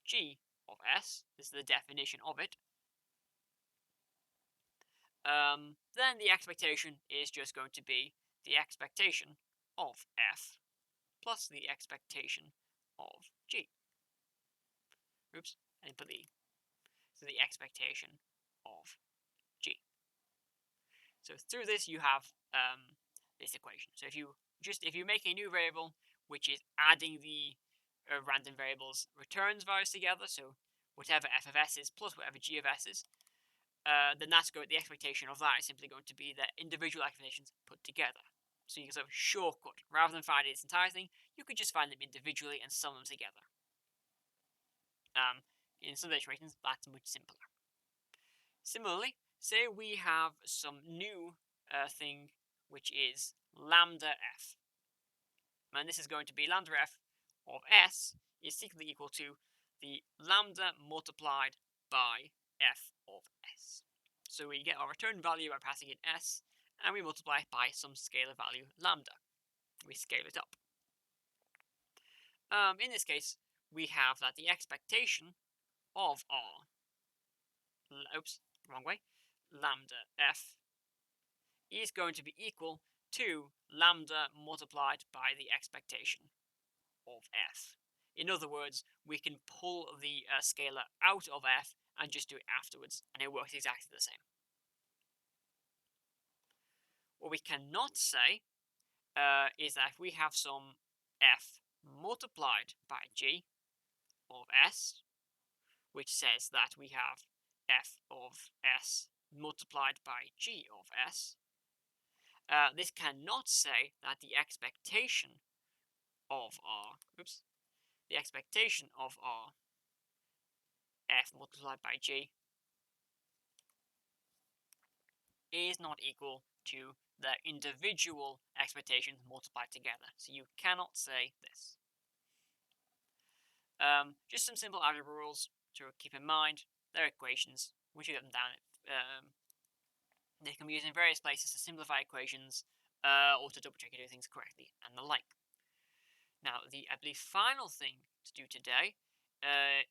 g of s, this is the definition of it, then the expectation is just going to be the expectation of f plus the expectation of g. Oops, I didn't put the... So the expectation of g. So through this you have this equation. So if you make a new variable which is adding the random variables returns values together, so whatever f of s is plus whatever g of s is, then the expectation of that is simply going to be the individual expectations put together. So you can sort of shortcut. Rather than finding this entire thing, you could just find them individually and sum them together. In some situations, that's much simpler. Similarly, say we have some new thing which is lambda f. And this is going to be lambda f of s is secretly equal to the lambda multiplied by f of s. So we get our return value by passing in s, and we multiply it by some scalar value lambda. We scale it up. In this case, we have that the expectation of our lambda f is going to be equal to lambda multiplied by the expectation of f. In other words, we can pull the scalar out of f and just do it afterwards, and it works exactly the same. What we cannot say is that if we have some f multiplied by g of s, which says that we have f of s multiplied by g of s, this cannot say that the expectation of our f multiplied by g is not equal to the individual expectations multiplied together. So you cannot say this. Just some simple algebra rules to keep in mind. They're equations. Once you get them down, they can be used in various places to simplify equations or to double check you do things correctly and the like. Now, I believe final thing to do today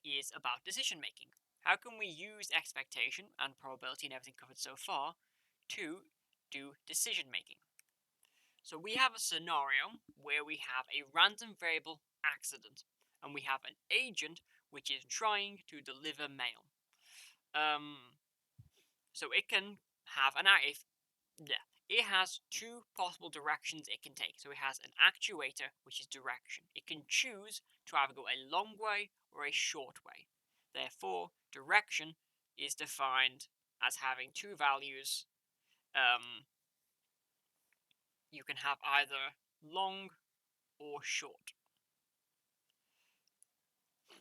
is about decision making. How can we use expectation and probability and everything covered so far to do decision making? So we have a scenario where we have a random variable accident, and we have an agent which is trying to deliver mail. So it can have it has two possible directions it can take. So it has an actuator, which is direction. It can choose to either go a long way or a short way. Therefore, direction is defined as having two values. You can have either long or short.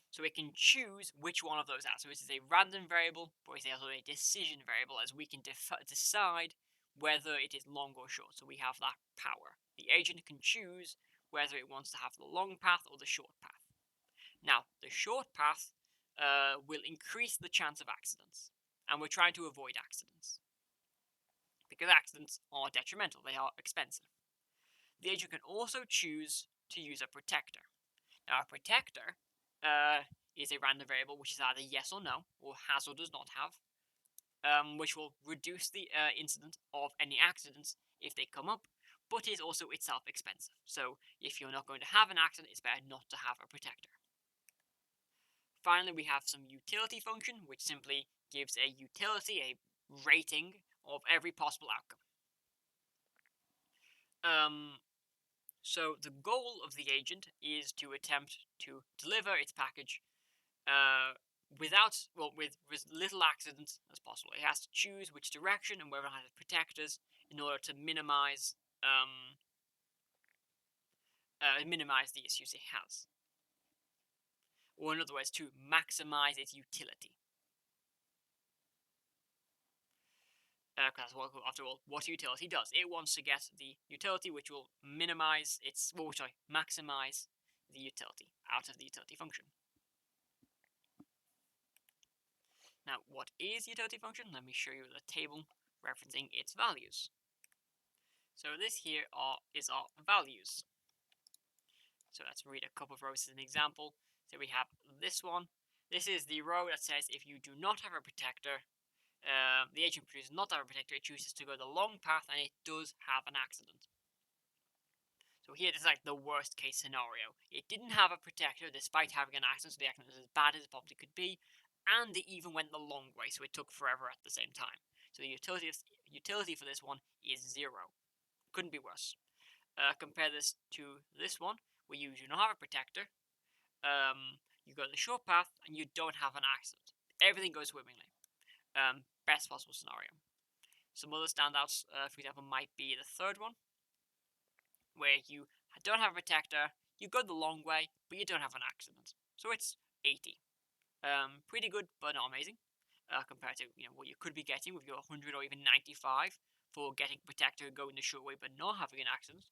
So it can choose which one of those out. So it is a random variable, but it's also a decision variable, as we can decide whether it is long or short. So we have that power. The agent can choose whether it wants to have the long path or the short path. Now, the short path will increase the chance of accidents, and we're trying to avoid accidents, because accidents are detrimental, they are expensive. The agent can also choose to use a protector. Now, a protector is a random variable which is either yes or no, or has or does not have, which will reduce the incidence of any accidents if they come up, but is also itself expensive. So if you're not going to have an accident, it's better not to have a protector. Finally, we have some utility function, which simply gives a utility, a rating of every possible outcome. So the goal of the agent is to attempt to deliver its package with little accidents as possible. It has to choose which direction and whether it has protectors in order to minimize the issues it has, or in other words, to maximize its utility. Because after all, what a utility does, it wants to get the utility which will maximize the utility out of the utility function. Now, what is utility function? Let me show you the table referencing its values. So this here is our values. So let's read a couple of rows as an example. So we have this one. This is the row that says if you do not have a protector, the agent produces not have a protector, it chooses to go the long path, and it does have an accident. So here, this is like the worst case scenario. It didn't have a protector despite having an accident, so the accident was as bad as it probably could be, and it even went the long way, so it took forever at the same time. So the utility for this one is 0. Couldn't be worse. Compare this to this one, where you do not have a protector. You go the short path, and you don't have an accident. Everything goes swimmingly. Best possible scenario. Some other standouts, for example, might be the third one, where you don't have a protector, you go the long way, but you don't have an accident. So it's 80. Pretty good, but not amazing, compared to what you could be getting with your 100 or even 95 for getting protector, going the short way, but not having an accident.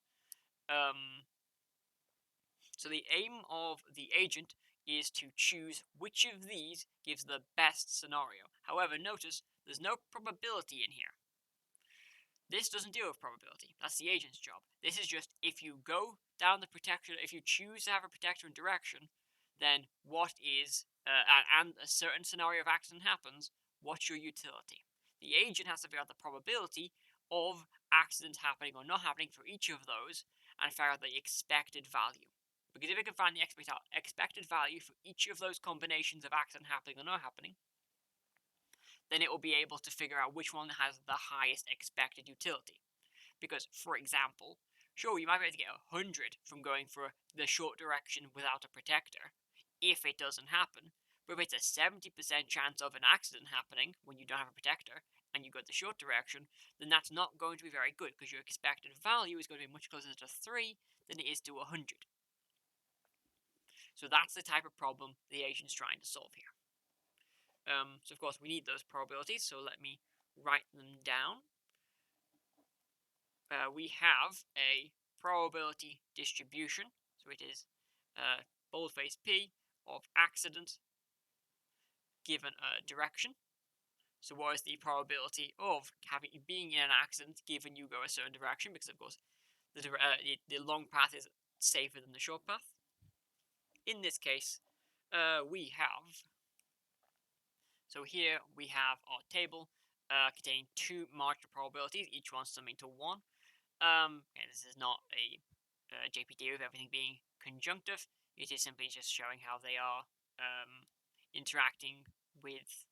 So the aim of the agent is to choose which of these gives the best scenario. However, notice there's no probability in here. This doesn't deal with probability. That's the agent's job. This is just if you go down the protector, if you choose to have a protector in direction, then what is, and a certain scenario of accident happens, what's your utility? The agent has to figure out the probability of accidents happening or not happening for each of those, and figure out the expected value. Because if it can find the expected value for each of those combinations of accident happening or not happening, then it will be able to figure out which one has the highest expected utility. Because, for example, sure, you might be able to get 100 from going for the short direction without a protector, if it doesn't happen. But if it's a 70% chance of an accident happening when you don't have a protector, and you go the short direction, then that's not going to be very good, because your expected value is going to be much closer to 3 than it is to 100. So that's the type of problem the agent's trying to solve here. So of course we need those probabilities, so let me write them down. We have a probability distribution, so it is boldface P of accident given a direction. So what is the probability of being in an accident given you go a certain direction? Because of course the long path is safer than the short path. In this case, we have. So here we have our table containing two marginal probabilities, each one summing to 1. And this is not a JPT with everything being conjunctive. It is simply just showing how they are interacting with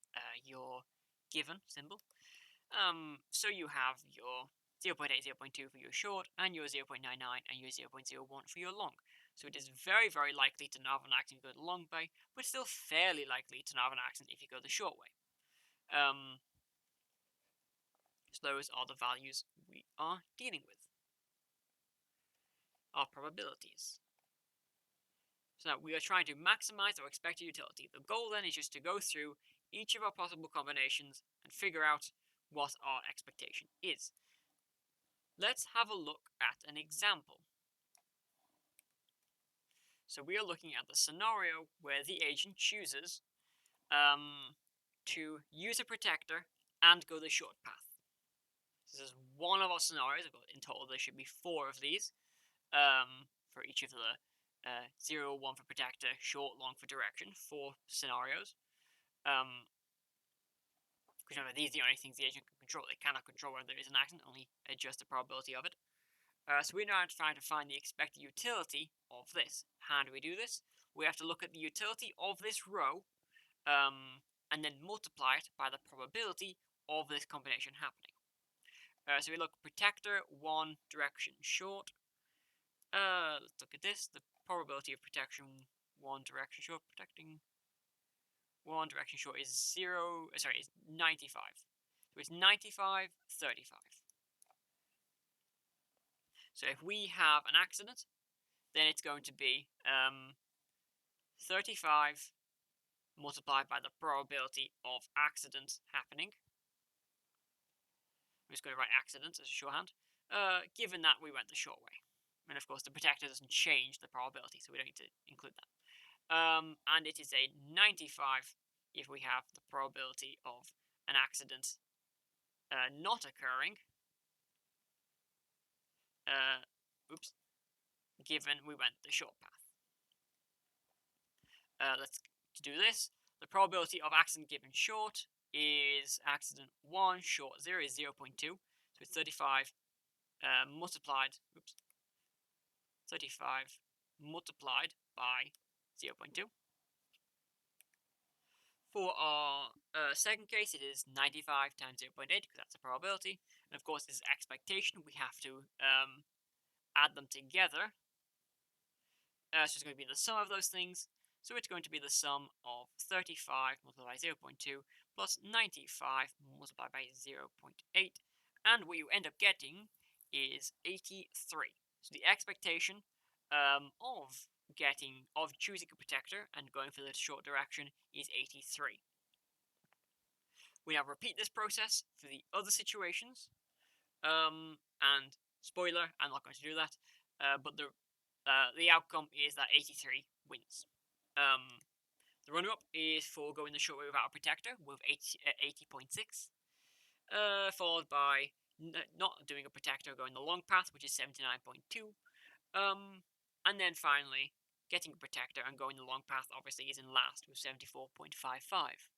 your given symbol. So you have your 0.8, 0.2 for your short, and your 0.99 and your 0.01 for your long. So it is very, very likely to not have an accent if you go the long way, but still fairly likely to not have an accent if you go the short way. So those are the values we are dealing with. Our probabilities. So now we are trying to maximize our expected utility. The goal then is just to go through each of our possible combinations and figure out what our expectation is. Let's have a look at an example. So we are looking at the scenario where the agent chooses to use a protector and go the short path. This is one of our scenarios. In total, there should be 4 of these for each of the 0, 1 for protector, short, long for direction, 4 scenarios. Because remember, these are the only things the agent can control. It cannot control whether there is an accent, only adjust the probability of it. So we're now trying to find the expected utility of this. How do we do this? We have to look at the utility of this row and then multiply it by the probability of this combination happening. So we look protector, 1, direction, short. Let's look at this. The probability of protection, 1, direction, short, protecting 1, direction, short is 95. So it's 95, 35. So if we have an accident, then it's going to be 35 multiplied by the probability of accidents happening. I'm just going to write accidents as a shorthand, given that we went the short way. And of course, the protector doesn't change the probability, so we don't need to include that. And it is a 95 if we have the probability of an accident not occurring, given we went the short path. Let's do this. The probability of accident given short is accident 1, short 0 is 0.2. So it's 35 multiplied, 35 multiplied by 0.2. For our second case, it is 95 times 0.8, because that's the probability. And of course, this is expectation. We have to add them together. So it's going to be the sum of those things. So it's going to be the sum of 35 multiplied by 0.2 plus 95 multiplied by 0.8. And what you end up getting is 83. So the expectation of choosing a protector and going for the short direction is 83. We now repeat this process for the other situations. And spoiler, I'm not going to do that. But the outcome is that 83 wins. The runner-up is for going the short way without a protector with 80.6, followed by not doing a protector, going the long path, which is 79.2, and then finally getting a protector and going the long path obviously is in last with 74.55.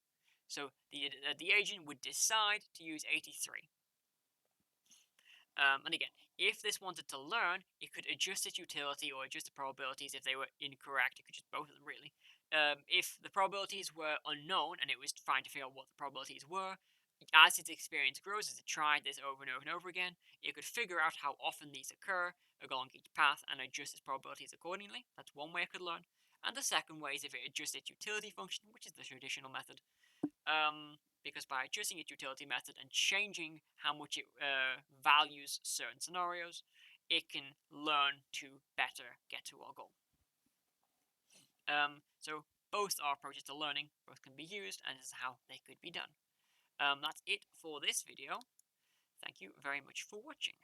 So the agent would decide to use 83. And again, if this wanted to learn, it could adjust its utility or adjust the probabilities if they were incorrect. It could just both of them, really. If the probabilities were unknown and it was trying to figure out what the probabilities were, as its experience grows, as it tried this over and over and over again, it could figure out how often these occur along each path and adjust its probabilities accordingly. That's one way it could learn. And the second way is if it adjusts its utility function, which is the traditional method. Because by adjusting its utility method and changing how much it values certain scenarios, it can learn to better get to our goal. So both are approaches to learning, both can be used, and this is how they could be done. That's it for this video. Thank you very much for watching.